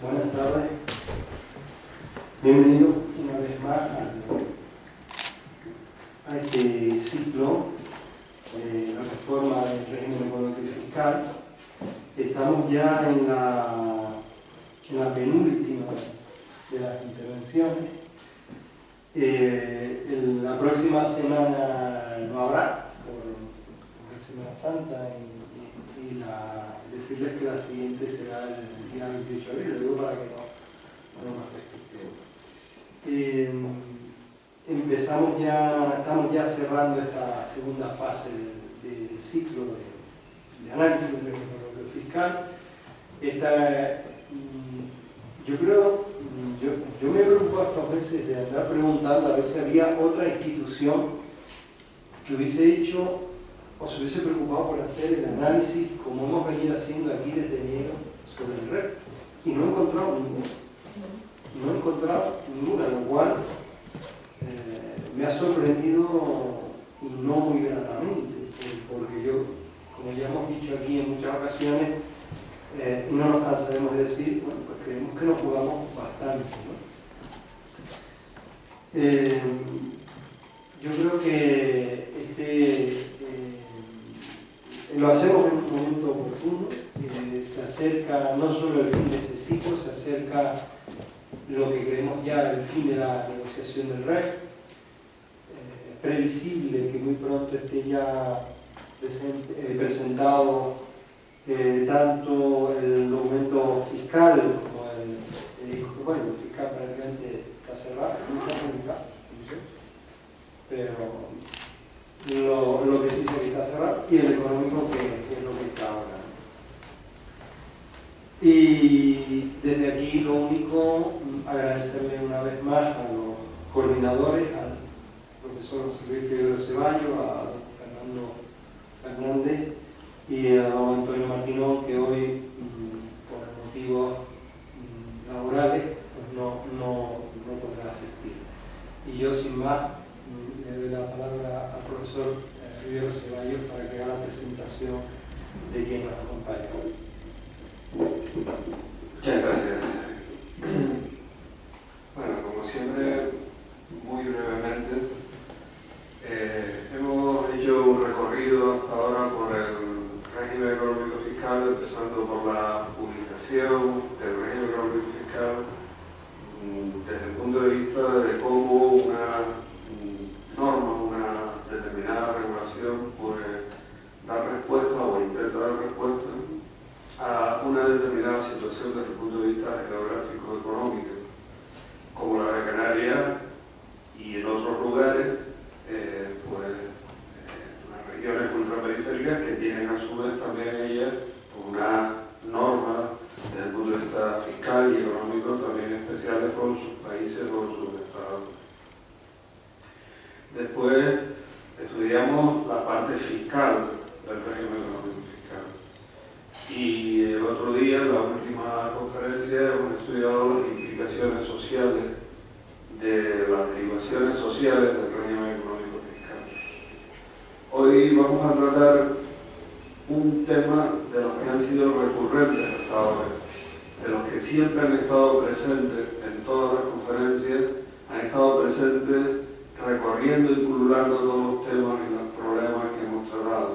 Buenas tardes. Bienvenidos una vez más a este ciclo de la reforma del régimen económico y fiscal. Estamos ya en la penúltima de las intervenciones. La próxima semana no habrá, por la Semana Santa, y decirles que la siguiente será el día 28 de abril, lo digo para que no nos respetemos. Estamos ya cerrando esta segunda fase del ciclo de análisis del régimen económico fiscal. Yo me he preocupado estas veces de andar preguntando a ver si había otra institución que hubiese hecho o se hubiese preocupado por hacer el análisis como hemos venido haciendo aquí desde enero sobre el REF, y no he encontrado ninguna, lo cual me ha sorprendido y no muy gratamente, porque yo, como ya hemos dicho aquí en muchas ocasiones, y no nos cansaremos de decir, bueno, pues creemos que nos jugamos bastante, ¿no? Yo creo que lo hacemos en un momento oportuno. Se acerca no solo el fin de este ciclo, se acerca lo que creemos ya el fin de la negociación del REF. Es previsible que muy pronto esté ya presentado tanto el documento fiscal como el fiscal prácticamente está cerrado, pero lo que sí sé que está cerrado, y el económico que es lo que está ahora. Y desde aquí lo único, agradecerle una vez más a los coordinadores, al profesor José Luis Pedro Ceballos, a don Fernando Fernández y a don Antonio Martinón, que hoy, por motivos laborales, pues no podrá asistir. Y yo, sin más, le doy la palabra al profesor Rivero Ceballos para que haga la presentación de quien nos acompaña hoy. Muchas gracias. Bueno, como siempre, muy brevemente, hemos hecho un recorrido hasta ahora por el régimen económico fiscal, empezando por la publicación del régimen económico fiscal desde el punto de vista de cómo una norma, una determinada regulación puede dar respuesta o intenta dar respuesta a una determinada situación desde el punto de vista geográfico económico, como la de Canarias y en otros lugares, las regiones ultraperiféricas que tienen a su vez también ellas una norma desde el punto de vista fiscal y económico también especiales con sus países o sus estados. Después estudiamos la parte fiscal del régimen económico fiscal. Y el otro día, en la última conferencia, hemos estudiado las implicaciones sociales de las derivaciones sociales del régimen económico fiscal. Hoy vamos a tratar un tema de los que han sido recurrentes hasta ahora, de los que siempre han estado presentes en todas las conferencias, han estado presentes recorriendo y pululando todos los temas y los problemas que hemos tratado,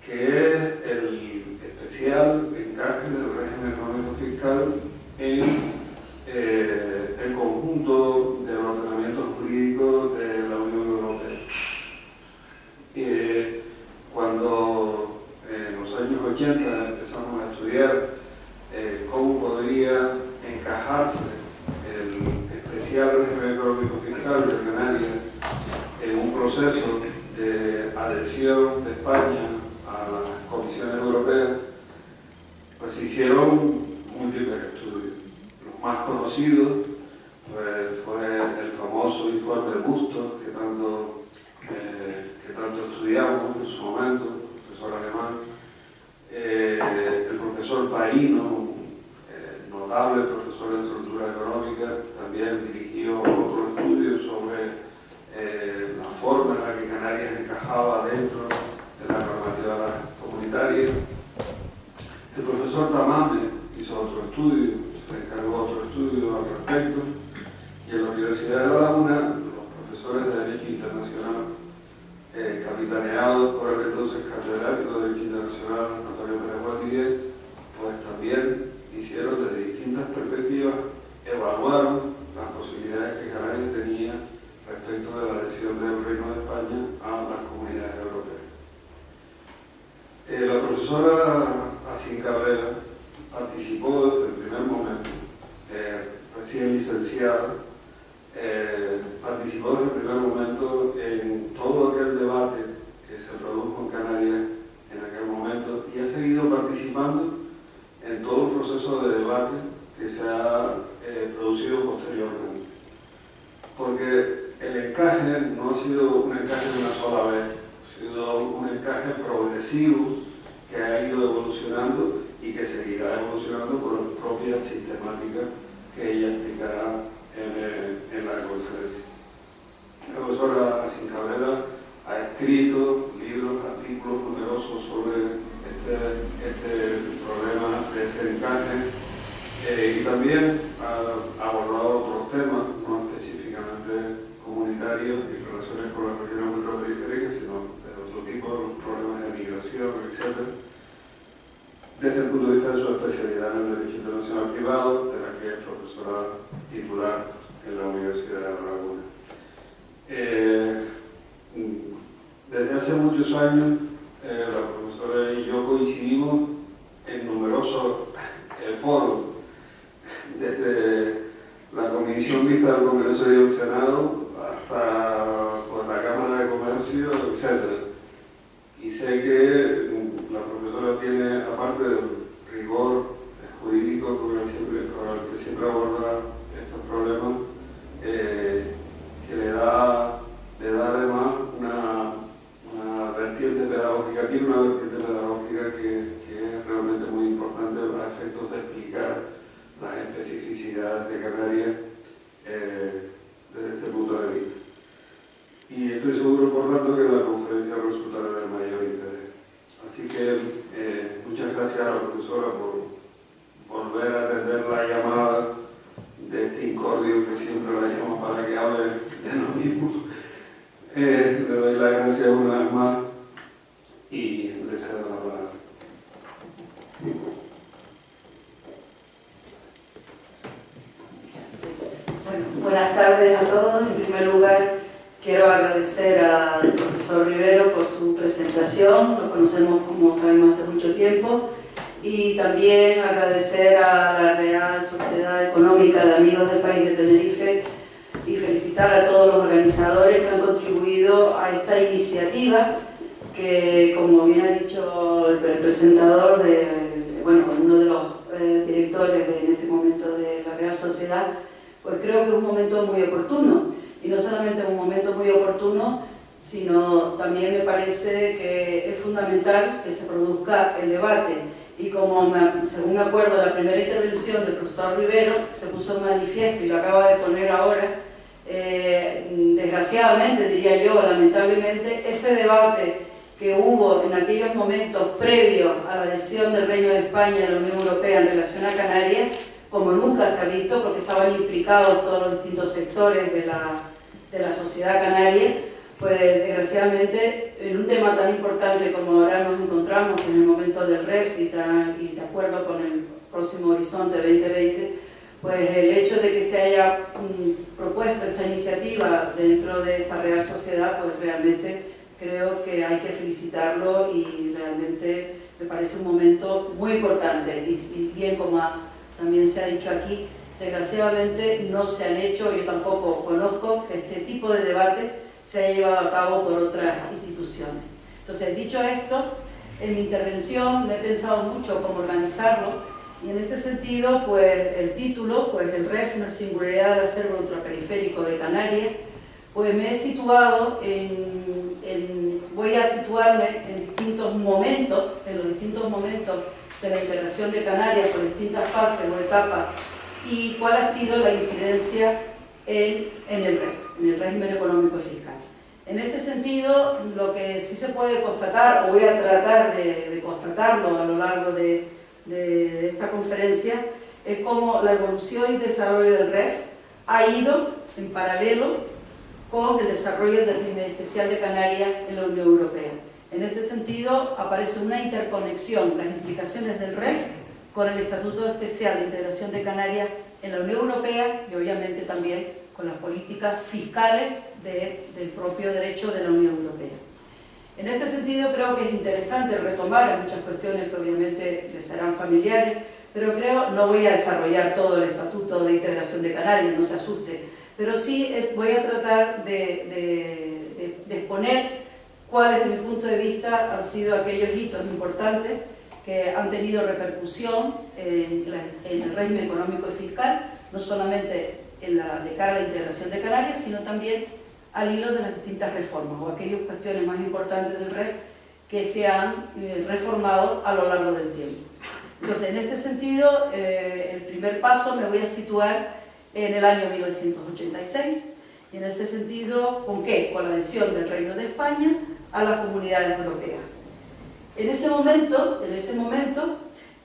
que es el especial encaje del régimen económico fiscal en el conjunto del ordenamiento jurídico de la Unión Europea. Cuando en los años 80 empezamos a estudiar cómo podría encajarse el especial régimen económico fiscal de Canarias en un proceso de adhesión de España a las comisiones europeas, pues se hicieron múltiples estudios. Los más conocidos pues, fue el famoso informe Bustos, que tanto estudiamos en su momento, el profesor alemán, el profesor Paino, notable profesor de estructura económica, también dirigió otro estudio sobre la forma en la que Canarias encajaba dentro de la normativa comunitaria. El profesor Tamame hizo otro estudio se encargó otro estudio al respecto, y en la Universidad de La Laguna, los profesores de Derecho Internacional, capitaneados por el entonces catedrático de Derecho Internacional, Antonio Pérez Guatigué, pues también hicieron desde distintas perspectivas, evaluaron las posibilidades que Canarias tenía respecto de la adhesión del Reino de España a las comunidades europeas. La profesora Asín Cabrera participó desde el primer momento, recién licenciada, participó desde el primer momento en todo aquel debate que se produjo en Canarias en aquel momento y ha seguido participando en todo el proceso de debate que se ha producido posteriormente. Porque el encaje no ha sido un encaje de una sola vez, ha sido un encaje progresivo que ha ido evolucionando y que seguirá evolucionando por propia sistemática que ella explicará en la conferencia. La profesora Asín Cabrera ha escrito libros, artículos numerosos sobre este problema de ese encaje y también ha abordado otros temas, no específicamente comunitarios y relaciones con las regiones ultraperiféricas, sino de otro tipo, los problemas de migración, etc. Desde el punto de vista de su especialidad en el Derecho Internacional Privado, de la que es profesora titular en la Universidad de La Laguna. Desde hace muchos años, la profesora y yo coincidimos en numerosos foros, desde la Comisión Mixta del Congreso y del Senado hasta pues, la Cámara de Comercio, etc. Y sé que la profesora tiene, aparte del rigor jurídico con el que siempre aborda estos problemas, que le da además una vertiente pedagógica, tiene una vertiente pedagógica que es realmente muy importante para efectos de explicar las especificidades de Canarias desde este punto de vista. Y estoy seguro, por tanto, que la conferencia resultará de mayor interés. Así que muchas gracias a la profesora por volver a atender la llamada de este incordio que siempre la llamo para que hable de lo mismo. Le doy las gracias una vez más y le cedo la palabra. Bueno, buenas tardes a todos. En primer lugar, quiero agradecer al profesor Rivero por su presentación. Lo conocemos, como sabemos, hace mucho tiempo. Y también agradecer a la Real Sociedad Económica de Amigos del País de Tenerife y felicitar a todos los organizadores que han contribuido a esta iniciativa que, como bien ha dicho el presentador, uno de los directores en este momento de la Real Sociedad, pues creo que es un momento muy oportuno. Y no solamente un momento muy oportuno, sino también me parece que es fundamental que se produzca el debate. Y como según me acuerdo de la primera intervención del profesor Rivero, se puso en manifiesto y lo acaba de poner ahora, desgraciadamente, diría yo, lamentablemente, ese debate que hubo en aquellos momentos previos a la adhesión del Reino de España a la Unión Europea en relación a Canarias, como nunca se ha visto, porque estaban implicados todos los distintos sectores de la sociedad canaria, pues desgraciadamente en un tema tan importante como ahora nos encontramos en el momento del REF y de acuerdo con el próximo Horizonte 2020, pues el hecho de que se haya propuesto esta iniciativa dentro de esta Real Sociedad, pues realmente creo que hay que felicitarlo y realmente me parece un momento muy importante y bien como también se ha dicho aquí, desgraciadamente no se han hecho, yo tampoco conozco que este tipo de debate se haya llevado a cabo por otras instituciones. Entonces, dicho esto, en mi intervención me he pensado mucho cómo organizarlo y en este sentido, pues el título, pues el REF, una singularidad del acervo ultraperiférico de Canarias, pues me he situado voy a situarme en distintos momentos, en los distintos momentos de la integración de Canarias por distintas fases o etapas y cuál ha sido la incidencia en el REF, en el régimen económico y fiscal. En este sentido, lo que sí se puede constatar, o voy a tratar de constatarlo a lo largo de esta conferencia, es cómo la evolución y desarrollo del REF ha ido en paralelo con el desarrollo del régimen especial de Canarias en la Unión Europea. En este sentido, aparece una interconexión, las implicaciones del REF con el Estatuto Especial de Integración de Canarias en la Unión Europea y obviamente también con las políticas fiscales del propio derecho de la Unión Europea. En este sentido, creo que es interesante retomar muchas cuestiones que obviamente les serán familiares, pero no voy a desarrollar todo el Estatuto de Integración de Canarias, no se asusten, pero sí voy a tratar de exponer cuáles, desde mi punto de vista, han sido aquellos hitos importantes que han tenido repercusión en el régimen económico y fiscal, no solamente de cara a la integración de Canarias, sino también al hilo de las distintas reformas o aquellas cuestiones más importantes del REF que se han reformado a lo largo del tiempo. Entonces, en este sentido, el primer paso me voy a situar en el año 1986, y en ese sentido, ¿con qué? Con la adhesión del Reino de España a las comunidades europeas. En ese momento,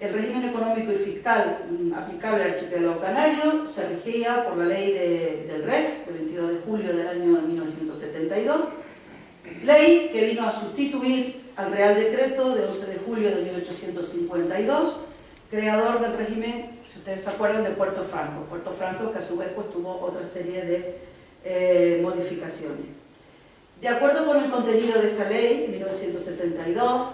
el régimen económico y fiscal aplicable al archipiélago canario se regía por la ley del REF, del 22 de julio del año 1972, ley que vino a sustituir al Real Decreto de 11 de julio de 1852, creador del régimen, si ustedes se acuerdan, de Puerto Franco, que a su vez pues, tuvo otra serie de modificaciones. De acuerdo con el contenido de esa ley, en 1972,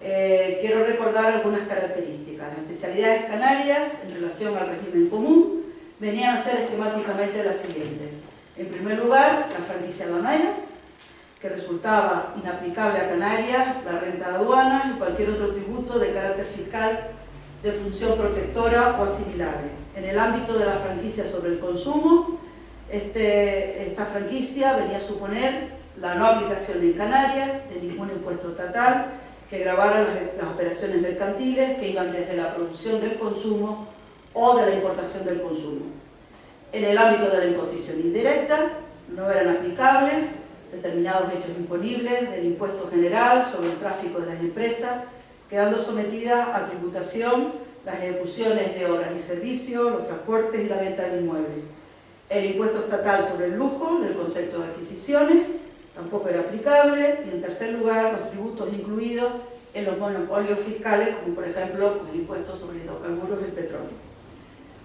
quiero recordar algunas características. Las especialidades canarias, en relación al régimen común, venían a ser esquemáticamente las siguientes. En primer lugar, la franquicia aduanera, que resultaba inaplicable a Canarias, la renta de aduanas y cualquier otro tributo de carácter fiscal de función protectora o asimilable. En el ámbito de la franquicia sobre el consumo, esta franquicia venía a suponer la no aplicación en Canarias de ningún impuesto estatal que gravara las operaciones mercantiles que iban desde la producción del consumo o de la importación del consumo. En el ámbito de la imposición indirecta, no eran aplicables determinados hechos imponibles del impuesto general sobre el tráfico de las empresas, quedando sometidas a tributación las ejecuciones de obras y servicios, los transportes y la venta de inmuebles. El impuesto estatal sobre el lujo, en el concepto de adquisiciones, tampoco era aplicable. Y en tercer lugar, los tributos incluidos en los monopolios fiscales, como por ejemplo el impuesto sobre hidrocarburos y el petróleo.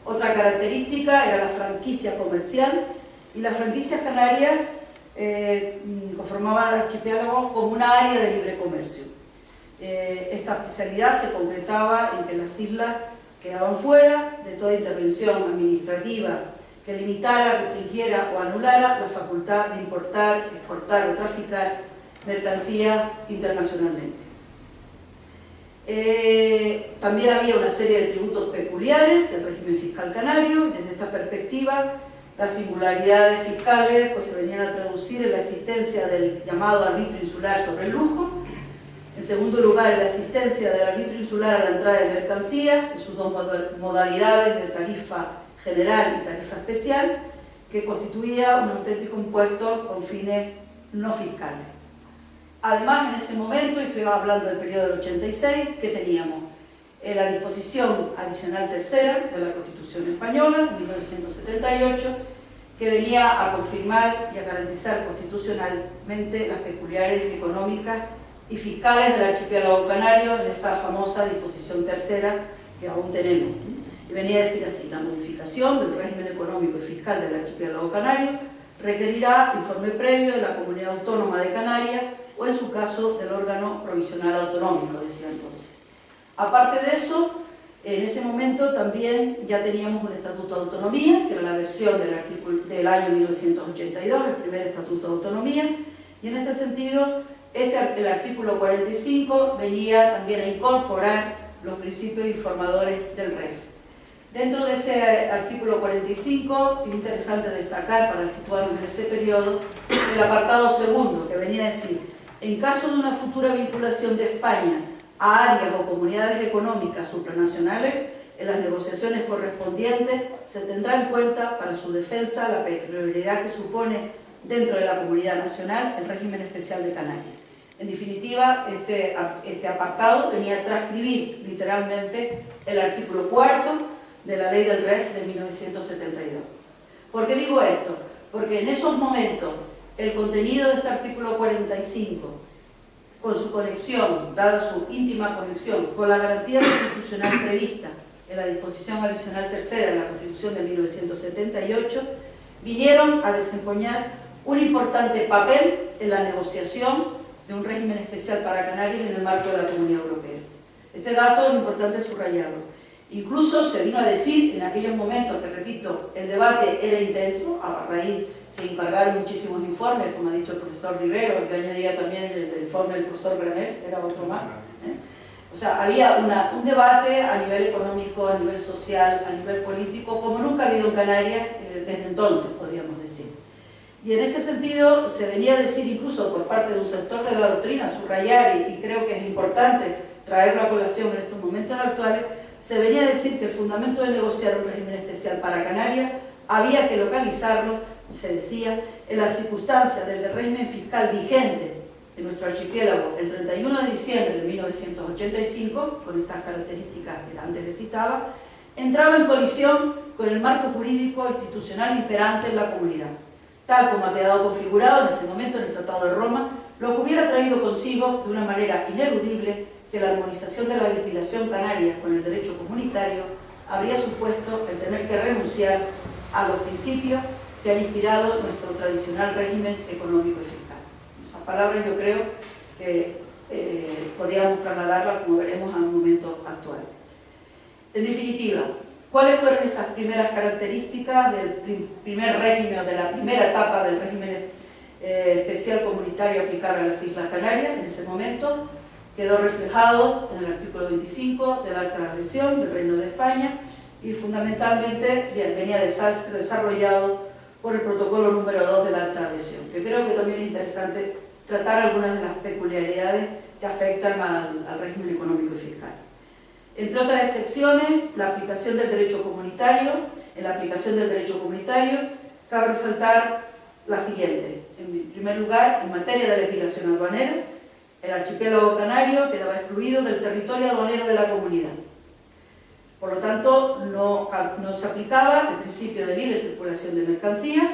Otra característica era la franquicia comercial, y las franquicias canarias conformaban el archipiélago como una área de libre comercio. Esta especialidad se concretaba en que las islas quedaban fuera de toda intervención administrativa que limitara, restringiera o anulara la facultad de importar, exportar o traficar mercancías internacionalmente. También había una serie de tributos peculiares del régimen fiscal canario. Desde esta perspectiva, las singularidades fiscales pues, se venían a traducir en la existencia del llamado arbitrio insular sobre el lujo. En segundo lugar, en la existencia del arbitrio insular a la entrada de mercancías, en sus dos modalidades de tarifa general y tarifa especial, que constituía un auténtico impuesto con fines no fiscales. Además, en ese momento, y estoy hablando del periodo del 86, que teníamos la disposición adicional tercera de la Constitución Española, 1978, que venía a confirmar y a garantizar constitucionalmente las peculiaridades económicas y fiscales del archipiélago canario, en esa famosa disposición tercera que aún tenemos. Y venía a decir así: la modificación del régimen económico y fiscal del archipiélago canario requerirá informe previo de la Comunidad Autónoma de Canarias o, en su caso, del órgano provisional autonómico, decía entonces. Aparte de eso, en ese momento también ya teníamos un Estatuto de Autonomía, que era la versión del año 1982, el primer Estatuto de Autonomía, y en este sentido, el artículo 45 venía también a incorporar los principios informadores del REF. Dentro de ese artículo 45, es interesante destacar, para situarnos en ese periodo, el apartado segundo, que venía a decir: en caso de una futura vinculación de España a áreas o comunidades económicas supranacionales, en las negociaciones correspondientes se tendrá en cuenta para su defensa la peculiaridad que supone dentro de la comunidad nacional el régimen especial de Canarias. En definitiva, este apartado venía a transcribir literalmente el artículo 4 de la ley del REF de 1972. ¿Por qué digo esto? Porque en esos momentos el contenido de este artículo 45, con su conexión, dada su íntima conexión con la garantía constitucional prevista en la disposición adicional tercera de la Constitución de 1978, vinieron a desempeñar un importante papel en la negociación de un régimen especial para Canarias en el marco de la Comunidad Europea. Este dato es importante subrayarlo. Incluso se vino a decir en aquellos momentos, que repito, el debate era intenso, a raíz se encargaron muchísimos informes, como ha dicho el profesor Rivero, que añadía también el informe del profesor Granel, era otro más. O sea, había un debate a nivel económico, a nivel social, a nivel político, como nunca ha habido en Canarias desde entonces, podríamos decir. Y en ese sentido se venía a decir incluso por parte de un sector de la doctrina, subrayar, y creo que es importante traerlo a colación en estos momentos actuales, se venía a decir que el fundamento de negociar un régimen especial para Canarias había que localizarlo, se decía, en las circunstancias del régimen fiscal vigente de nuestro archipiélago el 31 de diciembre de 1985, con estas características que antes les citaba, entraba en colisión con el marco jurídico institucional imperante en la comunidad, tal como ha quedado configurado en ese momento en el Tratado de Roma, lo que hubiera traído consigo de una manera ineludible que la armonización de la legislación canaria con el derecho comunitario habría supuesto el tener que renunciar a los principios que han inspirado nuestro tradicional régimen económico y fiscal. Esas palabras yo creo que podíamos trasladarlas, como veremos, a un momento actual. En definitiva, ¿cuáles fueron esas primeras características del primer régimen o de la primera etapa del régimen especial comunitario aplicable a las Islas Canarias en ese momento? Quedó reflejado en el artículo 25 del Acta de Adhesión del Reino de España y fundamentalmente venía desarrollado por el protocolo número 2 del Acta de Adhesión, que creo que también es interesante tratar algunas de las peculiaridades que afectan al régimen económico y fiscal. Entre otras excepciones, la aplicación del derecho comunitario. En la aplicación del derecho comunitario cabe resaltar la siguiente. En primer lugar, en materia de legislación aduanera, el archipiélago canario quedaba excluido del territorio aduanero de la comunidad. Por lo tanto, no se aplicaba el principio de libre circulación de mercancías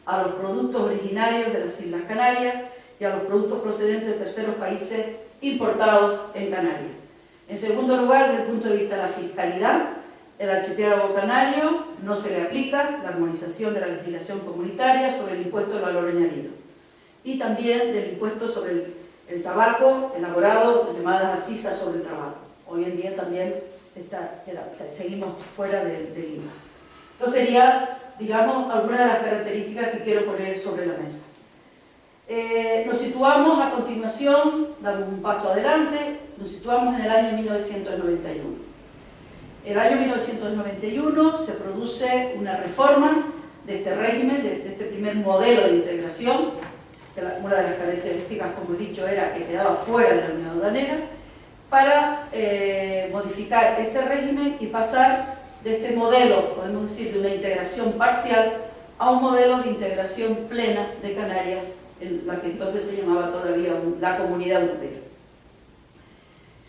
a los productos originarios de las Islas Canarias y a los productos procedentes de terceros países importados en Canarias. En segundo lugar, desde el punto de vista de la fiscalidad, el archipiélago canario no se le aplica la armonización de la legislación comunitaria sobre el impuesto al valor añadido y también del impuesto sobre el tabaco elaborado, llamadas acisas sobre el tabaco. Hoy en día también seguimos fuera de Lima. Esto sería, digamos, algunas de las características que quiero poner sobre la mesa. Nos situamos a continuación, damos un paso adelante, nos situamos en el año 1991. En el año 1991 se produce una reforma de este régimen, de este primer modelo de integración. Una de las características, como he dicho, era que quedaba fuera de la Unión Aduanera, para modificar este régimen y pasar de este modelo, podemos decir, de una integración parcial a un modelo de integración plena de Canarias, en la que entonces se llamaba todavía la Comunidad Europea.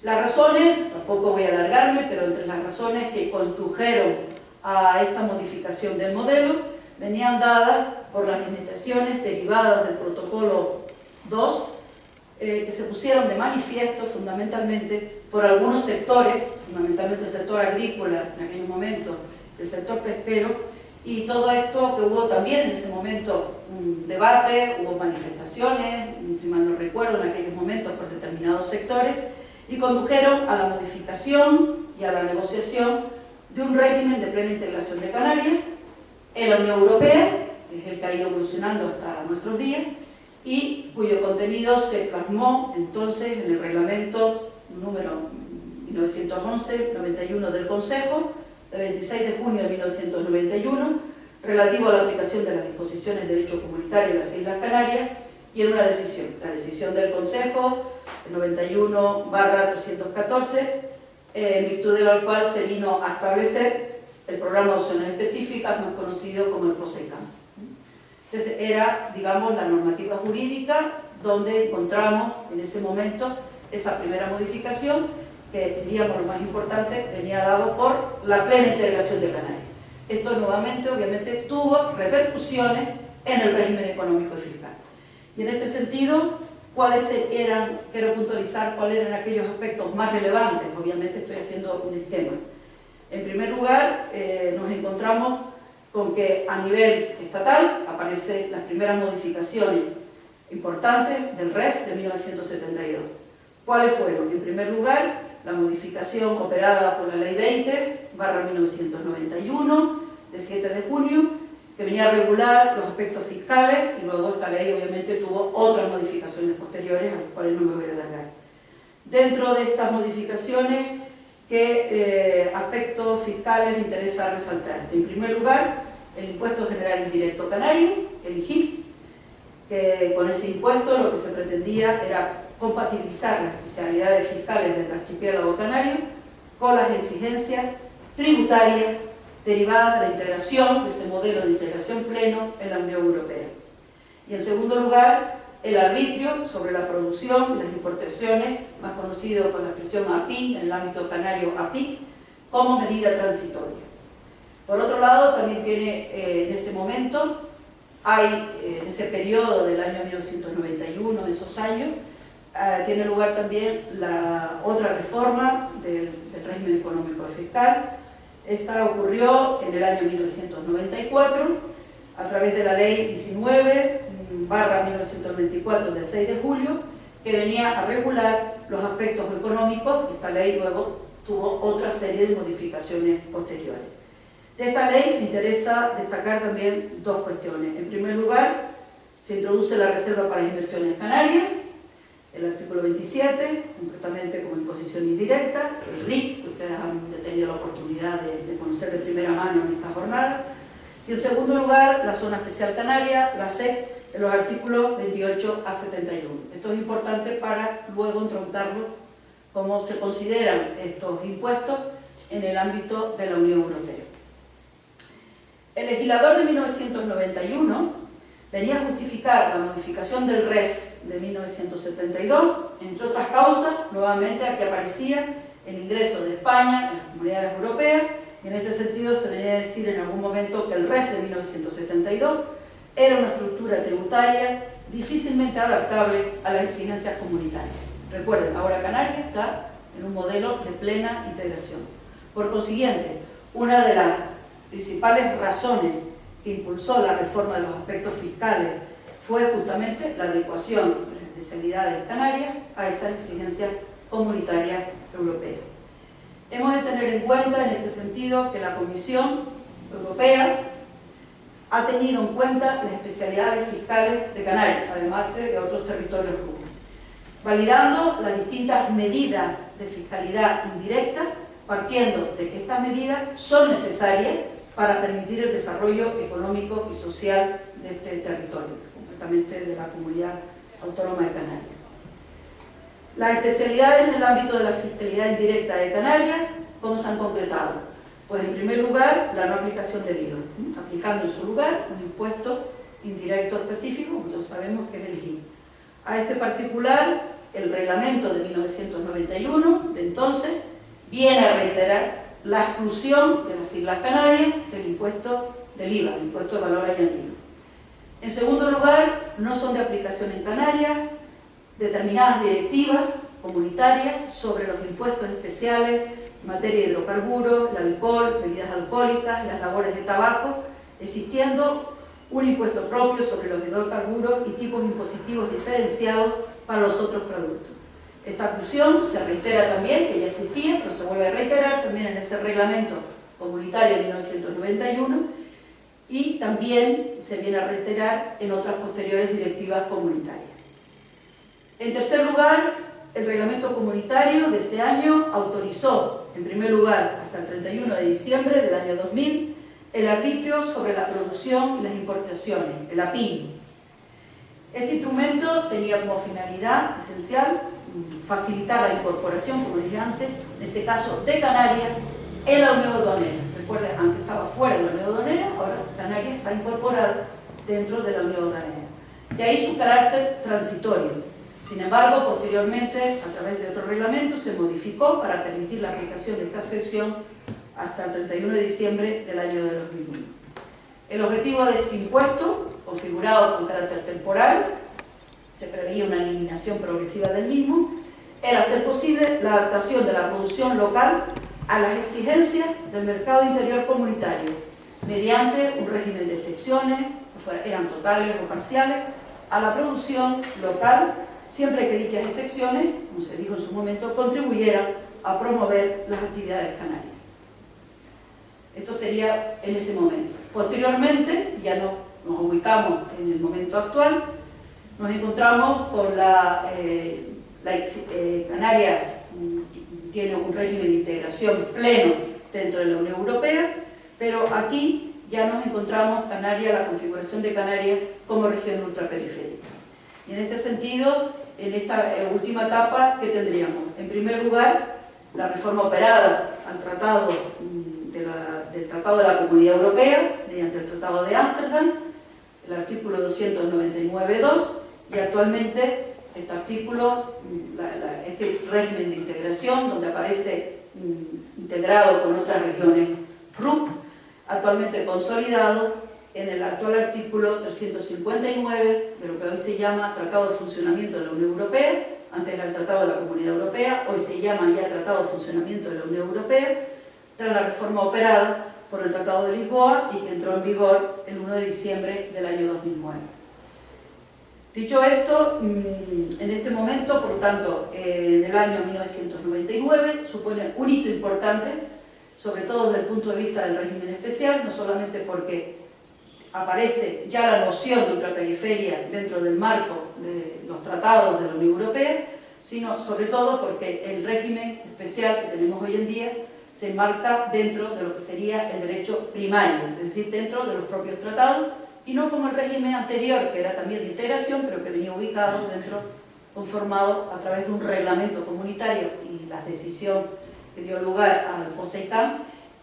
Las razones, tampoco voy a alargarme, pero entre las razones que condujeron a esta modificación del modelo venían dadas por las limitaciones derivadas del protocolo 2, que se pusieron de manifiesto fundamentalmente por algunos sectores, fundamentalmente el sector agrícola en aquel momento, el sector pesquero, y todo esto que hubo también en ese momento un debate, hubo manifestaciones, si mal no recuerdo, en aquellos momentos por determinados sectores, y condujeron a la modificación y a la negociación de un régimen de plena integración de Canarias en la Unión Europea, que es el que ha ido evolucionando hasta nuestros días, y cuyo contenido se plasmó entonces en el reglamento número 1911-91 del Consejo, de 26 de junio de 1991, relativo a la aplicación de las disposiciones de derecho comunitario en las Islas Canarias, y en una decisión, la decisión del Consejo 91/314, en virtud de la cual se vino a establecer el programa de opciones específicas, más conocido como el POSECAM. Entonces era, digamos, la normativa jurídica donde encontramos en ese momento esa primera modificación, que diríamos lo más importante, venía dado por la plena integración de Canarias. Esto nuevamente, obviamente, tuvo repercusiones en el régimen económico y fiscal. Y en este sentido, quiero puntualizar cuáles eran aquellos aspectos más relevantes. Obviamente estoy haciendo un esquema. En primer lugar, nos encontramos con que a nivel estatal aparecen las primeras modificaciones importantes del REF de 1972. ¿Cuáles fueron? En primer lugar, la modificación operada por la Ley 20/1991, de 7 de junio, que venía a regular los aspectos fiscales, y luego esta ley obviamente tuvo otras modificaciones posteriores, a las cuales no me voy a alargar. Dentro de estas modificaciones, ¿qué aspectos fiscales me interesa resaltar? En primer lugar, el Impuesto General Indirecto Canario, el IGIC, que con ese impuesto lo que se pretendía era compatibilizar las especialidades fiscales del archipiélago canario con las exigencias tributarias derivadas de la integración, de ese modelo de integración pleno en la Unión Europea. Y en segundo lugar, el arbitrio sobre la producción y las importaciones, más conocido con la expresión API, en el ámbito canario APIC, como medida transitoria. Por otro lado, también tiene en ese momento, en ese periodo del año 1991, esos años, tiene lugar también la otra reforma del régimen económico fiscal. Esta ocurrió en el año 1994 a través de la Ley 19/1994 del 6 de julio, que venía a regular los aspectos económicos. Esta ley luego tuvo otra serie de modificaciones posteriores. De esta ley me interesa destacar también dos cuestiones. En primer lugar, se introduce la Reserva para Inversiones Canarias, el artículo 27, concretamente como imposición indirecta, el RIC, que ustedes han tenido la oportunidad de conocer de primera mano en esta jornada. Y en segundo lugar, la Zona Especial Canaria, la ZEC, en los artículos 28 a 71. Esto es importante para luego entroncarlo cómo se consideran estos impuestos en el ámbito de la Unión Europea. El legislador de 1991 venía a justificar la modificación del REF de 1972, entre otras causas, nuevamente a que aparecía el ingreso de España en las comunidades europeas, y en este sentido se venía a decir en algún momento que el REF de 1972 era una estructura tributaria difícilmente adaptable a las exigencias comunitarias. Recuerden, ahora Canarias está en un modelo de plena integración. Por consiguiente, una de las principales razones que impulsó la reforma de los aspectos fiscales fue justamente la adecuación de las especialidades de Canarias a esas exigencias comunitarias europeas. Hemos de tener en cuenta en este sentido que la Comisión Europea ha tenido en cuenta las especialidades fiscales de Canarias, además de otros territorios rurales, validando las distintas medidas de fiscalidad indirecta, partiendo de que estas medidas son necesarias para permitir el desarrollo económico y social de este territorio, concretamente de la Comunidad Autónoma de Canarias. Las especialidades en el ámbito de la fiscalidad indirecta de Canarias, ¿cómo se han concretado? Pues en primer lugar, la no aplicación del IVA, aplicando en su lugar un impuesto indirecto específico, como todos sabemos que es el IGI. A este particular, el reglamento de 1991, de entonces, viene a reiterar la exclusión de las Islas Canarias del impuesto del IVA, el impuesto de valor añadido. En segundo lugar, no son de aplicación en Canarias determinadas directivas comunitarias sobre los impuestos especiales en materia de hidrocarburos, el alcohol, bebidas alcohólicas, las labores de tabaco, existiendo un impuesto propio sobre los hidrocarburos y tipos impositivos diferenciados para los otros productos. Esta exclusión se reitera también, que ya existía, pero se vuelve a reiterar también en ese reglamento comunitario de 1991, y también se viene a reiterar en otras posteriores directivas comunitarias. En tercer lugar, el reglamento comunitario de ese año autorizó, en primer lugar, hasta el 31 de diciembre del año 2000, el arbitrio sobre la producción y las importaciones, el APIN. Este instrumento tenía como finalidad esencial facilitar la incorporación, como dije antes, en este caso de Canarias, en la Unión Aduanera. Recuerden, antes estaba fuera de la Unión Aduanera, ahora Canarias está incorporada dentro de la Unión Aduanera. De ahí su carácter transitorio. Sin embargo, posteriormente, a través de otro reglamento, se modificó para permitir la aplicación de esta sección hasta el 31 de diciembre del año de 2001. El objetivo de este impuesto, configurado con carácter temporal, se preveía una eliminación progresiva del mismo, era hacer posible la adaptación de la producción local a las exigencias del mercado interior comunitario, mediante un régimen de excepciones, eran totales o parciales, a la producción local, siempre que dichas excepciones, como se dijo en su momento, contribuyeran a promover las actividades canarias. Esto sería en ese momento. Posteriormente, ya nos ubicamos en el momento actual, nos encontramos con Canarias tiene un régimen de integración pleno dentro de la Unión Europea, pero aquí ya nos encontramos la configuración de Canarias como región ultraperiférica. Y en este sentido, en esta última etapa, ¿qué tendríamos? En primer lugar, la reforma operada al tratado del Tratado de la Comunidad Europea, mediante el Tratado de Ámsterdam, el artículo 299.2, y actualmente este artículo, este régimen de integración, donde aparece integrado con otras regiones RUP, actualmente consolidado en el actual artículo 359 de lo que hoy se llama Tratado de Funcionamiento de la Unión Europea. Antes era el Tratado de la Comunidad Europea, hoy se llama ya Tratado de Funcionamiento de la Unión Europea, tras la reforma operada por el Tratado de Lisboa y que entró en vigor el 1 de diciembre del año 2009. Dicho esto, en este momento, por tanto, en el año 1999, supone un hito importante, sobre todo desde el punto de vista del régimen especial, no solamente porque aparece ya la noción de ultraperiferia dentro del marco de los tratados de la Unión Europea, sino sobre todo porque el régimen especial que tenemos hoy en día se enmarca dentro de lo que sería el derecho primario, es decir, dentro de los propios tratados, y no como el régimen anterior, que era también de integración, pero que venía ubicado conformado a través de un reglamento comunitario y la decisión que dio lugar al POSEICAM,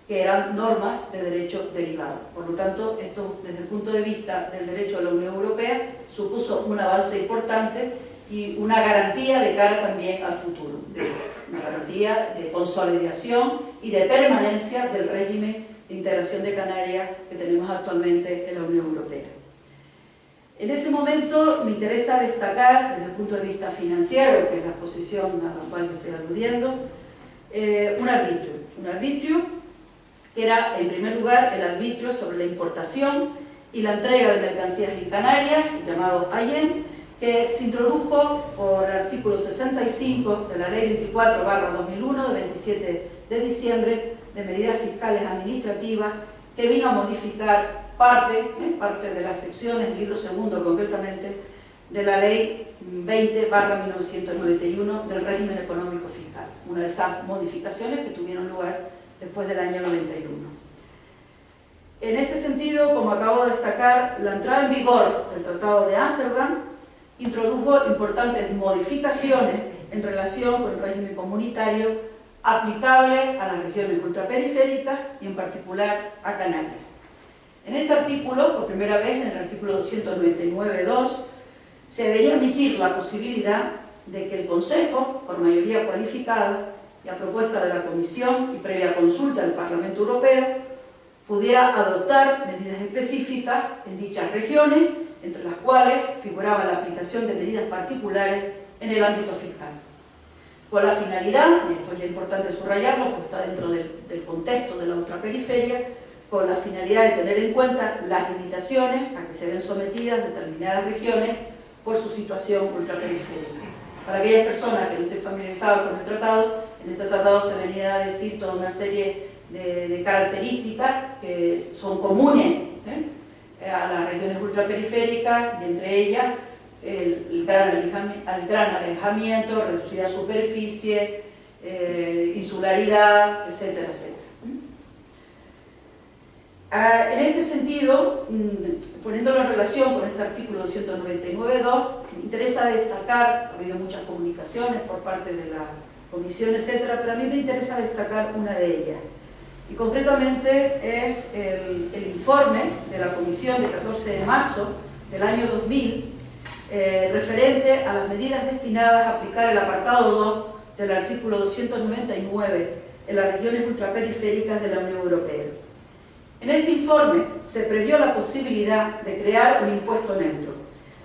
que eran normas de derecho derivado. Por lo tanto, esto desde el punto de vista del derecho de la Unión Europea supuso un avance importante y una garantía de cara también al futuro, una garantía de consolidación y de permanencia del régimen de integración de Canarias que tenemos actualmente en la Unión Europea. En ese momento me interesa destacar, desde el punto de vista financiero, que es la posición a la cual estoy aludiendo, un arbitrio que era, en primer lugar, el arbitrio sobre la importación y la entrega de mercancías en Canarias, llamado AIEM, que se introdujo por el artículo 65 de la Ley 24/2001, de 27 de diciembre, de medidas fiscales administrativas, que vino a modificar parte de las secciones, el libro segundo concretamente, de la Ley 20/1991 del régimen económico fiscal, una de esas modificaciones que tuvieron lugar después del año 91. En este sentido, como acabo de destacar, la entrada en vigor del Tratado de Ámsterdam introdujo importantes modificaciones en relación con el régimen comunitario aplicable a las regiones ultraperiféricas y en particular a Canarias. En este artículo, por primera vez en el artículo 299.2, se debería admitir la posibilidad de que el Consejo, por mayoría cualificada y a propuesta de la Comisión y previa consulta del Parlamento Europeo, pudiera adoptar medidas específicas en dichas regiones, entre las cuales figuraba la aplicación de medidas particulares en el ámbito fiscal. Con la finalidad, y esto ya es importante subrayarlo porque está dentro del contexto de la ultraperiferia, con la finalidad de tener en cuenta las limitaciones a que se ven sometidas determinadas regiones por su situación ultraperiférica. Para aquellas personas que no estén familiarizadas con el tratado, en este tratado se venía a decir toda una serie de características que son comunes a las regiones ultraperiféricas, y entre ellas el gran alejamiento, reducida superficie, insularidad, etcétera, etcétera. En este sentido, poniéndolo en relación con este artículo 299.2, me interesa destacar, ha habido muchas comunicaciones por parte de la Comisión, etcétera, pero a mí me interesa destacar una de ellas. Y concretamente es el informe de la Comisión de 14 de marzo del año 2000, referente a las medidas destinadas a aplicar el apartado 2 del artículo 299 en las regiones ultraperiféricas de la Unión Europea. En este informe se previó la posibilidad de crear un impuesto neutro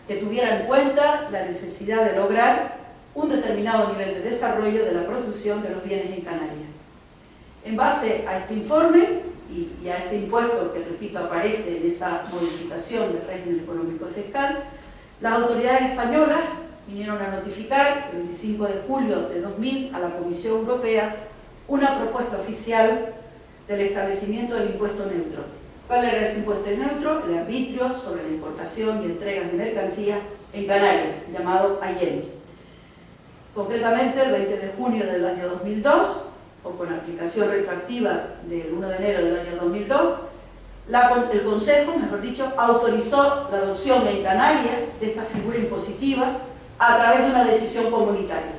que tuviera en cuenta la necesidad de lograr un determinado nivel de desarrollo de la producción de los bienes en Canarias. En base a este informe y a ese impuesto que, repito, aparece en esa modificación del régimen económico fiscal, las autoridades españolas vinieron a notificar el 25 de julio de 2000 a la Comisión Europea una propuesta oficial del establecimiento del impuesto neutro. ¿Cuál era ese impuesto neutro? El arbitrio sobre la importación y entregas de mercancías en Canarias, llamado AIEM. Concretamente, el 20 de junio del año 2002, o con aplicación retroactiva del 1 de enero del año 2002, el Consejo, mejor dicho, autorizó la adopción en Canarias de esta figura impositiva a través de una decisión comunitaria.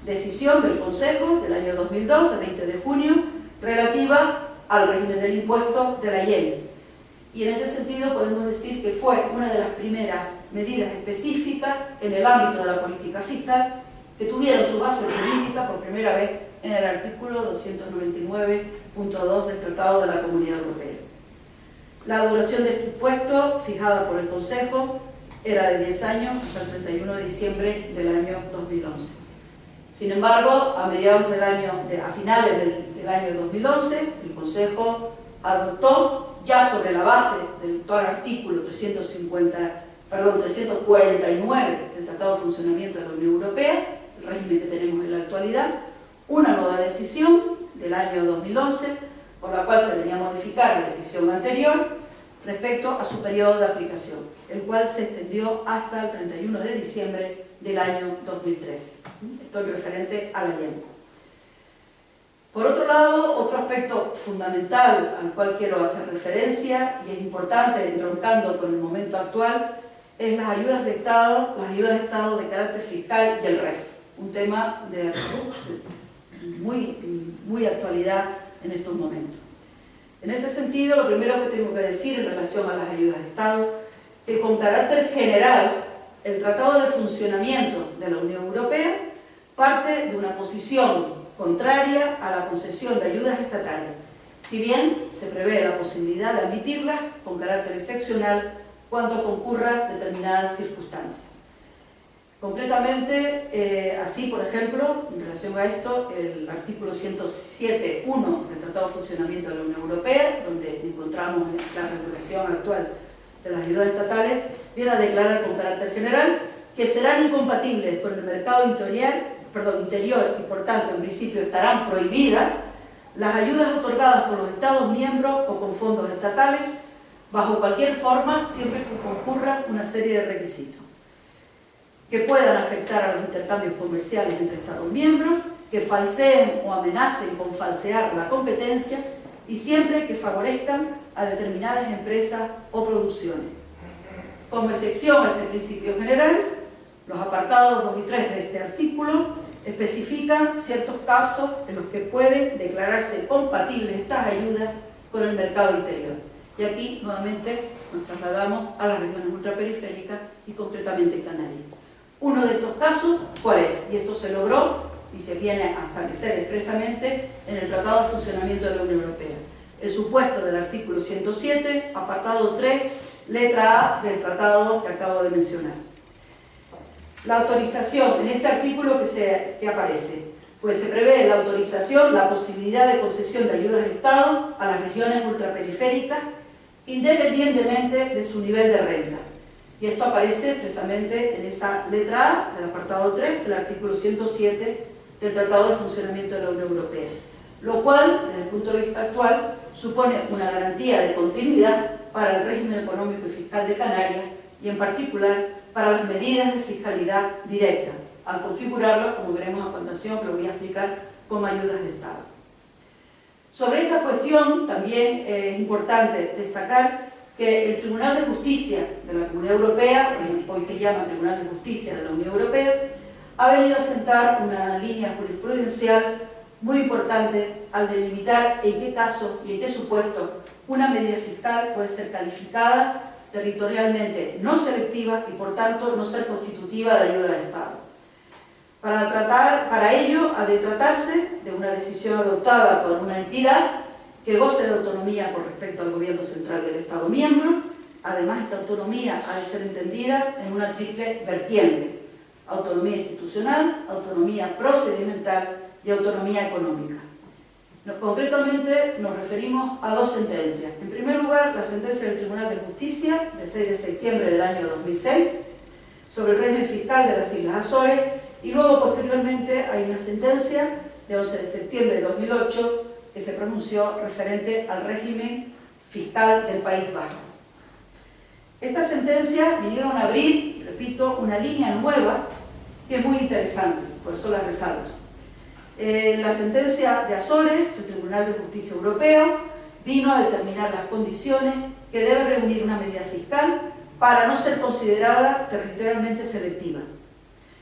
Decisión del Consejo del año 2002, de 20 de junio, relativa al régimen del impuesto de la IEM. Y en este sentido podemos decir que fue una de las primeras medidas específicas en el ámbito de la política fiscal que tuvieron su base jurídica por primera vez en el artículo 299.2 del Tratado de la Comunidad Europea. La duración de este impuesto, fijada por el Consejo, era de 10 años hasta el 31 de diciembre del año 2011. Sin embargo, a finales del año 2011, el Consejo adoptó, ya sobre la base del actual artículo 349 del Tratado de Funcionamiento de la Unión Europea, el régimen que tenemos en la actualidad, una nueva decisión del año 2011, por la cual se venía a modificar la decisión anterior respecto a su periodo de aplicación, el cual se extendió hasta el 31 de diciembre del año 2013. Esto es referente a la IEM. Por otro lado, otro aspecto fundamental al cual quiero hacer referencia, y es importante, entroncando con el momento actual, es las ayudas de Estado de carácter fiscal y el REF, un tema de muy actualidad en estos momentos. En este sentido, lo primero que tengo que decir en relación a las ayudas de Estado, que con carácter general, el Tratado de Funcionamiento de la Unión Europea parte de una posición contraria a la concesión de ayudas estatales, si bien se prevé la posibilidad de admitirlas con carácter excepcional cuando concurran determinadas circunstancias. Concretamente, así, por ejemplo, en relación a esto, el artículo 107.1 del Tratado de Funcionamiento de la Unión Europea, donde encontramos la regulación actual de las ayudas estatales, viene a declarar con carácter general que serán incompatibles con el mercado interior y, por tanto, en principio estarán prohibidas las ayudas otorgadas por los Estados miembros o con fondos estatales bajo cualquier forma, siempre que concurran una serie de requisitos que puedan afectar a los intercambios comerciales entre Estados miembros, que falseen o amenacen con falsear la competencia y siempre que favorezcan a determinadas empresas o producciones. Como excepción a este principio general, los apartados 2 y 3 de este artículo especifican ciertos casos en los que pueden declararse compatibles estas ayudas con el mercado interior. Y aquí, nuevamente, nos trasladamos a las regiones ultraperiféricas y concretamente en Canarias. Uno de estos casos, ¿cuál es? Y esto se logró y se viene a establecer expresamente en el Tratado de Funcionamiento de la Unión Europea. El supuesto del artículo 107, apartado 3, letra A del tratado que acabo de mencionar. La autorización, en este artículo que aparece, pues se prevé la autorización, la posibilidad de concesión de ayudas de Estado a las regiones ultraperiféricas, independientemente de su nivel de renta. Y esto aparece precisamente en esa letra A del apartado 3 del artículo 107 del Tratado de Funcionamiento de la Unión Europea, lo cual, desde el punto de vista actual, supone una garantía de continuidad para el régimen económico y fiscal de Canarias y, en particular, para las medidas de fiscalidad directa, al configurarlo, como veremos a continuación, que lo voy a explicar, como ayudas de Estado. Sobre esta cuestión también es importante destacar que el Tribunal de Justicia de la Comunidad Europea, hoy se llama Tribunal de Justicia de la Unión Europea, ha venido a sentar una línea jurisprudencial muy importante al delimitar en qué caso y en qué supuesto una medida fiscal puede ser calificada territorialmente no selectiva y por tanto no ser constitutiva de ayuda de Estado. Para ello ha de tratarse de una decisión adoptada por una entidad que goce de autonomía con respecto al gobierno central del Estado miembro. Además, esta autonomía ha de ser entendida en una triple vertiente: autonomía institucional, autonomía procedimental y autonomía económica. Concretamente nos referimos a dos sentencias. En primer lugar, la sentencia del Tribunal de Justicia del 6 de septiembre del año 2006 sobre el régimen fiscal de las Islas Azores, y luego posteriormente hay una sentencia de 11 de septiembre de 2008 que se pronunció referente al régimen fiscal del País Vasco. Estas sentencias vinieron a abrir, repito, una línea nueva que es muy interesante, por eso la resalto. La sentencia de Azores, el Tribunal de Justicia Europeo, vino a determinar las condiciones que debe reunir una medida fiscal para no ser considerada territorialmente selectiva.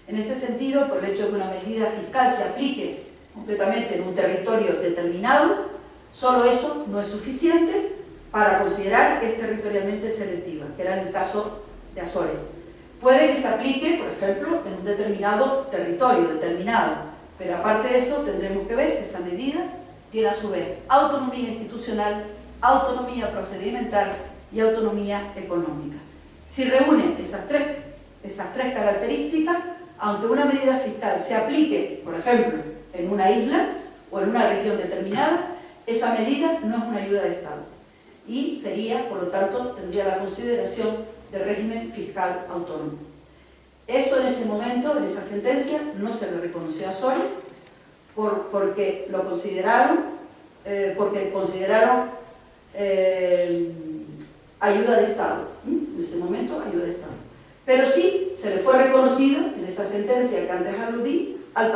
En este sentido, por el hecho de que una medida fiscal se aplique concretamente en un territorio determinado, solo eso no es suficiente para considerar que es territorialmente selectiva, que era en el caso de Azores. Puede que se aplique, por ejemplo, en un determinado territorio, pero aparte de eso tendremos que ver si esa medida tiene a su vez autonomía institucional, autonomía procedimental y autonomía económica. Si reúne esas tres características, aunque una medida fiscal se aplique, por ejemplo, en una isla o en una región determinada, esa medida no es una ayuda de Estado y sería, por lo tanto, tendría la consideración de régimen fiscal autónomo. Eso en ese momento, en esa sentencia, no se le reconoció a Azores porque lo consideraron, ayuda de Estado. En ese momento, ayuda de Estado. Pero sí se le fue reconocido en esa sentencia que antes aludí al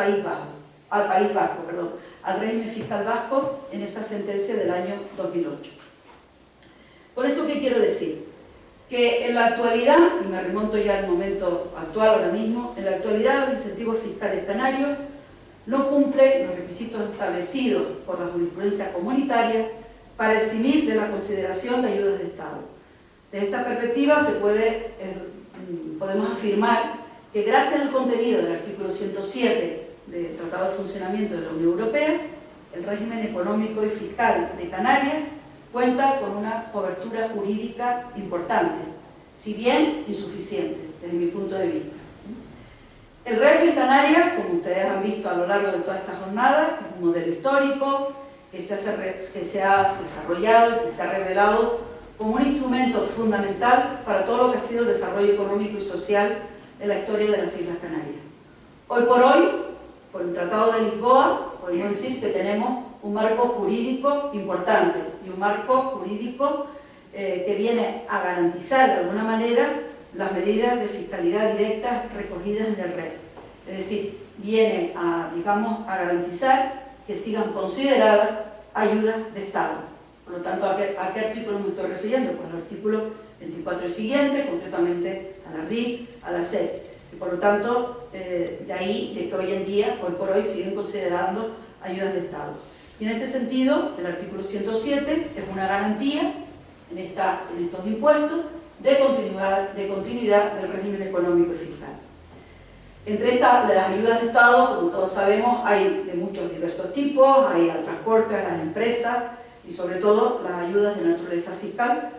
régimen fiscal vasco en esa sentencia del año 2008. ¿Con esto qué quiero decir? Que en la actualidad, y me remonto ya al momento actual ahora mismo, en la actualidad los incentivos fiscales canarios no cumplen los requisitos establecidos por la jurisprudencia comunitaria para eximir de la consideración de ayudas de Estado. Desde esta perspectiva podemos afirmar que gracias al contenido del artículo 107 del Tratado de Funcionamiento de la Unión Europea, el régimen económico y fiscal de Canarias cuenta con una cobertura jurídica importante, si bien insuficiente desde mi punto de vista. El REF en Canarias, como ustedes han visto a lo largo de toda esta jornada, es un modelo histórico que se ha desarrollado y que se ha revelado como un instrumento fundamental para todo lo que ha sido el desarrollo económico y social en la historia de las Islas Canarias. Hoy por hoy, por el Tratado de Lisboa, podemos decir que tenemos un marco jurídico importante y un marco jurídico que viene a garantizar de alguna manera las medidas de fiscalidad directa recogidas en el REF. Es decir, viene a garantizar que sigan consideradas ayudas de Estado. Por lo tanto, ¿a qué artículo me estoy refiriendo? Pues al artículo 24 y siguiente, concretamente a la RIC, a la SEC. Y por lo tanto, de ahí de que hoy en día, hoy por hoy, siguen considerando ayudas de Estado. Y en este sentido, el artículo 107 es una garantía en estos impuestos de continuidad del régimen económico y fiscal. Entre las ayudas de Estado, como todos sabemos, hay de muchos diversos tipos, hay al transporte, a las empresas y sobre todo las ayudas de naturaleza fiscal,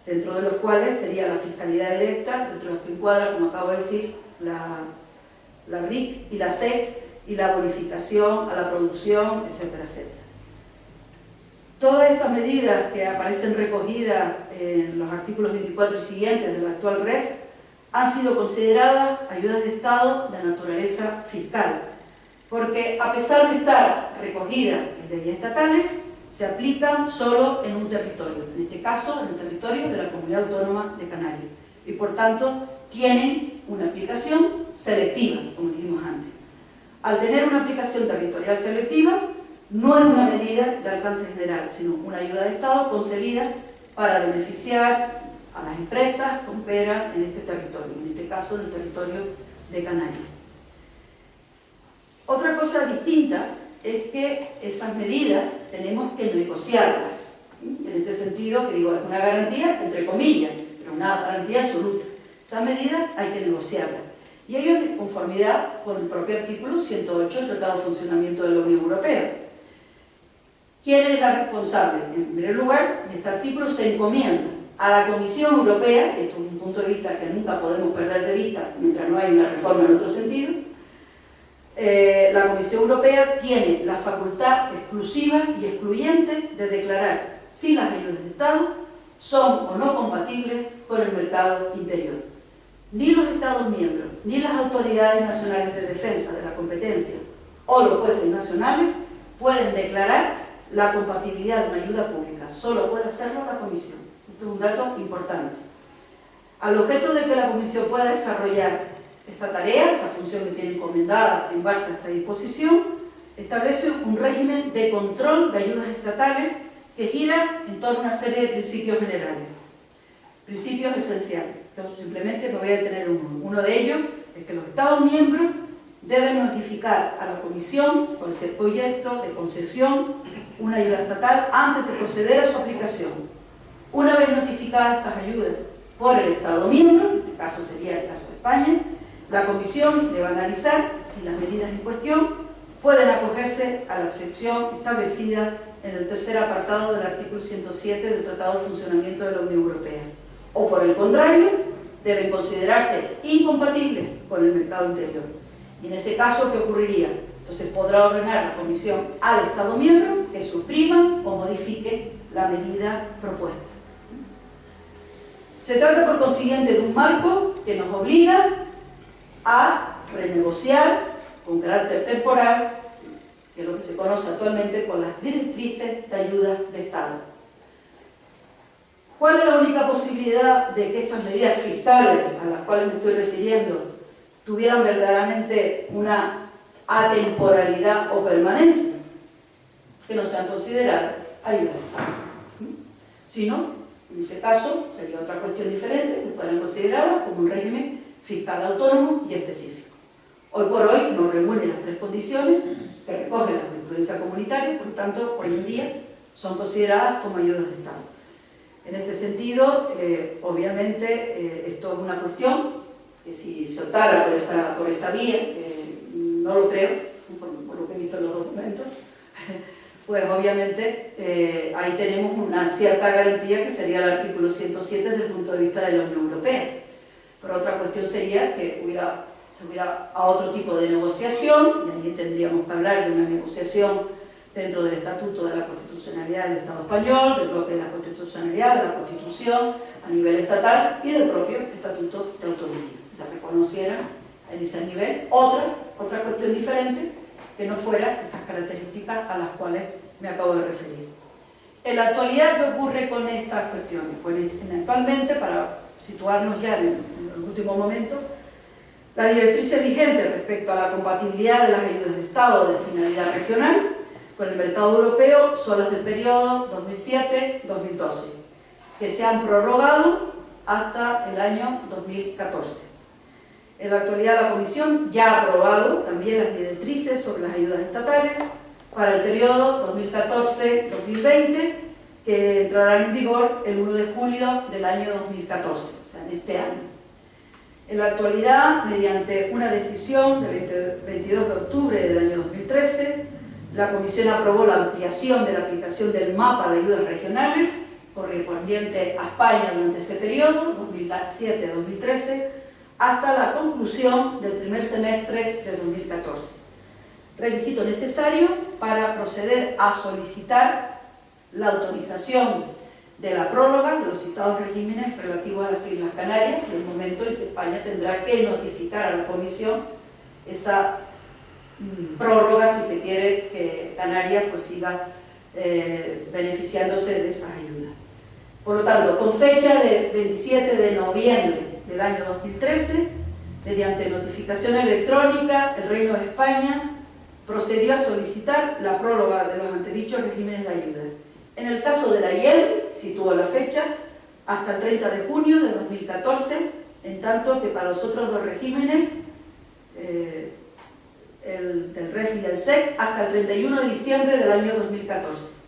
dentro de los cuales sería la fiscalidad directa, dentro de los que encuadra, como acabo de decir, la RIC y la SEC, y la bonificación a la producción, etcétera, etcétera. Todas estas medidas que aparecen recogidas en los artículos 24 y siguientes del actual REF han sido consideradas ayudas de Estado de naturaleza fiscal, porque a pesar de estar recogidas en leyes estatales, se aplican solo en un territorio, en este caso en el territorio de la Comunidad Autónoma de Canarias, y por tanto tienen una aplicación selectiva, como dijimos antes. Al tener una aplicación territorial selectiva, no es una medida de alcance general, sino una ayuda de Estado concebida para beneficiar a las empresas que operan en este territorio, en este caso en el territorio de Canarias. Otra cosa distinta es que esas medidas tenemos que negociarlas. En este sentido, que digo, es una garantía, entre comillas, pero es una garantía absoluta. Esa medida hay que negociarla. Y ello en conformidad con el propio artículo 108 del Tratado de Funcionamiento de la Unión Europea. ¿Quién es la responsable? En primer lugar, en este artículo se encomienda a la Comisión Europea, esto es un punto de vista que nunca podemos perder de vista mientras no hay una reforma en otro sentido, la Comisión Europea tiene la facultad exclusiva y excluyente de declarar si las ayudas de Estado son o no compatibles con el mercado interior. Ni los Estados miembros, ni las autoridades nacionales de defensa de la competencia o los jueces nacionales pueden declarar la compatibilidad de una ayuda pública. Solo puede hacerlo la Comisión. Esto es un dato importante. Al objeto de que la Comisión pueda desarrollar esta tarea, esta función que tiene encomendada en base a esta disposición, establece un régimen de control de ayudas estatales que gira en torno a una serie de principios generales, principios esenciales. Yo simplemente me voy a detener en uno. Uno de ellos es que los Estados miembros deben notificar a la Comisión cualquier proyecto de concesión, una ayuda estatal, antes de proceder a su aplicación. Una vez notificadas estas ayudas por el Estado miembro, en este caso sería el caso de España, la Comisión debe analizar si las medidas en cuestión pueden acogerse a la sección establecida en el tercer apartado del artículo 107 del Tratado de Funcionamiento de la Unión Europea, o por el contrario, deben considerarse incompatibles con el mercado interior. Y en ese caso, ¿qué ocurriría? Entonces podrá ordenar la Comisión al Estado miembro que suprima o modifique la medida propuesta. Se trata, por consiguiente, de un marco que nos obliga a renegociar con carácter temporal, que es lo que se conoce actualmente con las directrices de ayuda de Estado. ¿Cuál es la única posibilidad de que estas medidas fiscales a las cuales me estoy refiriendo tuvieran verdaderamente una atemporalidad o permanencia? Que no sean consideradas ayudas de Estado. Si no, en ese caso sería otra cuestión diferente, que fueran consideradas como un régimen fiscal autónomo y específico. Hoy por hoy no reúne las tres condiciones que recoge la jurisprudencia comunitaria, por lo tanto, hoy en día son consideradas como ayudas de Estado. En este sentido, obviamente, esto es una cuestión que si se optara por esa vía, que no lo creo, por lo que he visto en los documentos, pues obviamente ahí tenemos una cierta garantía que sería el artículo 107 desde el punto de vista de la Unión Europea. Pero otra cuestión sería que se hubiera a otro tipo de negociación, y ahí tendríamos que hablar de una negociación dentro del Estatuto de la Constitucionalidad del Estado Español, del bloque de la Constitucionalidad, de la Constitución a nivel estatal y del propio Estatuto de Autonomía. Que se reconociera en ese nivel otra cuestión diferente que no fuera estas características a las cuales me acabo de referir. En la actualidad, ¿qué ocurre con estas cuestiones? Pues actualmente, para situarnos ya en el último momento, las directrices vigentes respecto a la compatibilidad de las ayudas de Estado de finalidad regional con el mercado europeo son las del periodo 2007-2012, que se han prorrogado hasta el año 2014. En la actualidad la Comisión ya ha aprobado también las directrices sobre las ayudas estatales para el periodo 2014-2020, que entrarán en vigor el 1 de julio del año 2014, o sea, en este año. En la actualidad, mediante una decisión del 22 de octubre del año 2013, la Comisión aprobó la ampliación de la aplicación del mapa de ayudas regionales correspondiente a España durante ese periodo, 2007-2013, hasta la conclusión del primer semestre de 2014. Requisito necesario para proceder a solicitar la autorización de la prórroga de los citados regímenes relativos a las Islas Canarias, en el momento en que España tendrá que notificar a la Comisión esa prórroga, si se quiere, que Canarias pues siga beneficiándose de esas ayudas. Por lo tanto, con fecha de 27 de noviembre del año 2013, mediante notificación electrónica, el Reino de España procedió a solicitar la prórroga de los antedichos regímenes de ayuda. En el caso de la IEL, situó la fecha hasta el 30 de junio de 2014, en tanto que para los otros dos regímenes, el del REF y del SEC, hasta el 31 de diciembre del año 2014.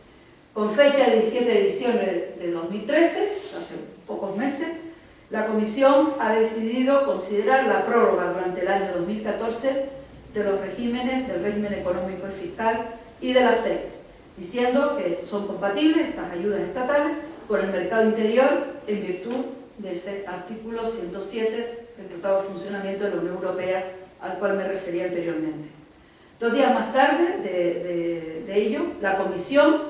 Con fecha de 17 de diciembre de 2013, hace pocos meses, la Comisión ha decidido considerar la prórroga durante el año 2014 de los regímenes del régimen económico y fiscal y de la SEC, diciendo que son compatibles estas ayudas estatales con el mercado interior en virtud de ese artículo 107 del Tratado de Funcionamiento de la Unión Europea al cual me refería anteriormente. 2 días más tarde de ello, la Comisión,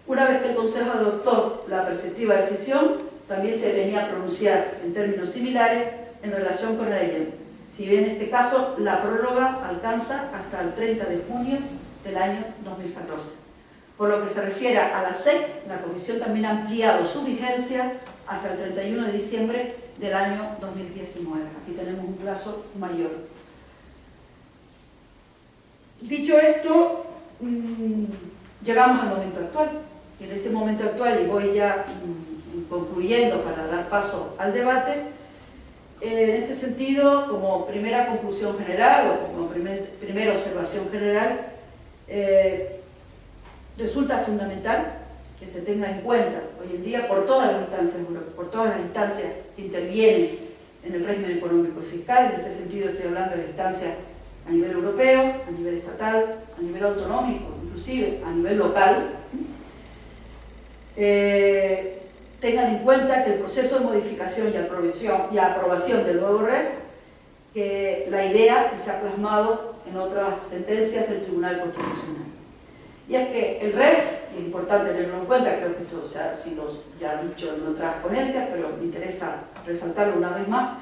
una vez que el Consejo adoptó la preceptiva decisión, también se venía a pronunciar en términos similares en relación con el EIEM, si bien en este caso la prórroga alcanza hasta el 30 de junio del año 2014. Por lo que se refiere a la SEC, la Comisión también ha ampliado su vigencia hasta el 31 de diciembre del año 2019. Aquí tenemos un plazo mayor. Dicho esto, llegamos al momento actual. En este momento actual, y voy ya concluyendo para dar paso al debate, en este sentido, como primera conclusión general o como primera observación general, resulta fundamental que se tenga en cuenta hoy en día por todas las instancias que intervienen en el régimen económico y fiscal. En este sentido estoy hablando de instancias a nivel europeo, a nivel estatal, a nivel autonómico, inclusive a nivel local, tengan en cuenta que el proceso de modificación y aprobación del nuevo REF, que la idea que se ha plasmado en otras sentencias del Tribunal Constitucional. Y es que el REF, y es importante tenerlo en cuenta, creo que esto ya ha dicho en otras ponencias, pero me interesa resaltarlo una vez más,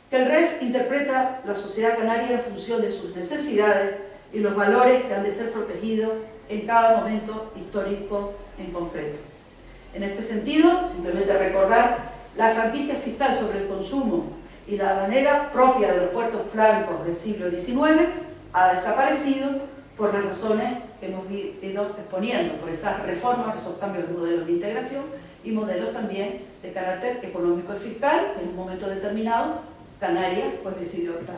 que el REF interpreta la sociedad canaria en función de sus necesidades y los valores que han de ser protegidos en cada momento histórico en concreto. En este sentido, simplemente recordar la franquicia fiscal sobre el consumo y la manera propia de los puertos blancos del siglo XIX ha desaparecido por las razones que hemos ido exponiendo, por esas reformas, esos cambios de modelos de integración y modelos también de carácter económico y fiscal, que en un momento determinado Canarias pues decidió optar.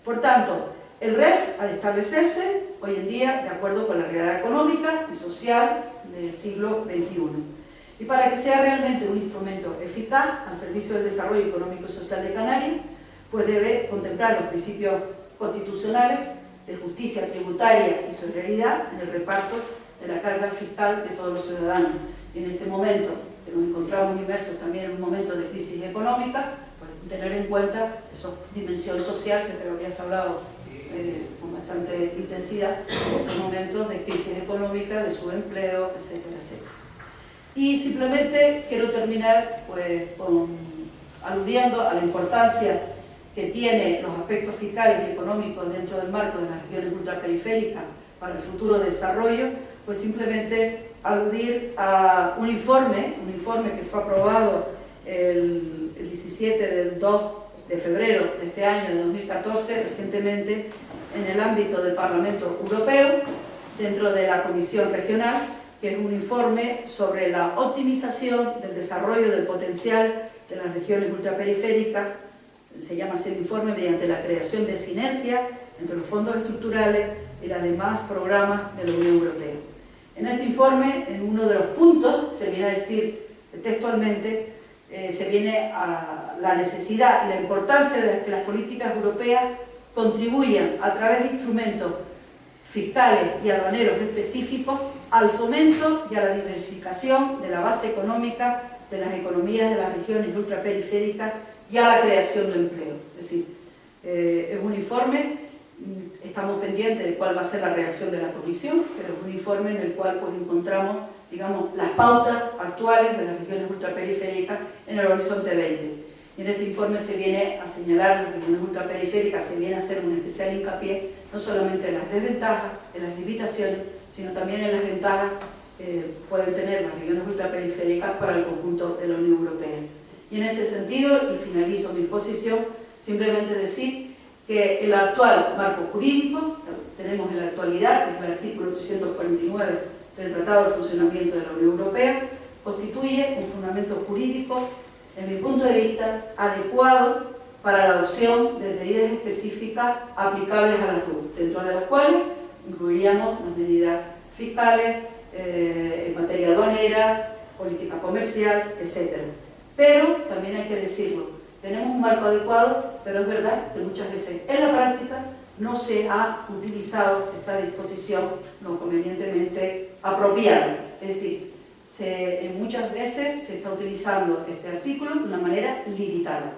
Por tanto, el REF, al establecerse hoy en día de acuerdo con la realidad económica y social del siglo XXI, y para que sea realmente un instrumento eficaz al servicio del desarrollo económico y social de Canarias, pues debe contemplar los principios constitucionales de justicia tributaria y solidaridad en el reparto de la carga fiscal de todos los ciudadanos. Y en este momento, que nos encontramos inmersos también en un momento de crisis económica, pues tener en cuenta esa dimensión social que creo que has hablado con bastante intensidad en estos momentos de crisis económica, de subempleo, etcétera, etcétera. Y simplemente quiero terminar pues, aludiendo a la importancia que tiene los aspectos fiscales y económicos dentro del marco de las regiones ultraperiféricas para el futuro desarrollo, pues simplemente aludir a un informe que fue aprobado el 17 de febrero de este año, de 2014, recientemente en el ámbito del Parlamento Europeo, dentro de la Comisión Regional, que es un informe sobre la optimización del desarrollo del potencial de las regiones ultraperiféricas. Se llama así el informe mediante la creación de sinergias entre los fondos estructurales y los demás programas de la Unión Europea. En este informe, en uno de los puntos, se viene a decir textualmente, se viene a la necesidad y la importancia de que las políticas europeas contribuyan a través de instrumentos fiscales y aduaneros específicos al fomento y a la diversificación de la base económica de las economías de las regiones ultraperiféricas y a la creación de empleo. Es decir, es un informe, estamos pendientes de cuál va a ser la reacción de la Comisión, pero es un informe en el cual pues, encontramos, digamos, las pautas actuales de las regiones ultraperiféricas en el horizonte 20. Y en este informe se viene a señalar las regiones ultraperiféricas, se viene a hacer un especial hincapié no solamente en las desventajas, en las limitaciones, sino también en las ventajas que pueden tener las regiones ultraperiféricas para el conjunto de la Unión Europea. Y en este sentido, y finalizo mi exposición, simplemente decir que el actual marco jurídico, que tenemos en la actualidad, que es el artículo 349 del Tratado de Funcionamiento de la Unión Europea, constituye un fundamento jurídico, desde mi punto de vista, adecuado para la adopción de medidas específicas aplicables a la RUP, dentro de las cuales incluiríamos las medidas fiscales, en materia aduanera, política comercial, etc. Pero también hay que decirlo, tenemos un marco adecuado, pero es verdad que muchas veces en la práctica no se ha utilizado esta disposición no convenientemente apropiada. Es decir, muchas veces se está utilizando este artículo de una manera limitada.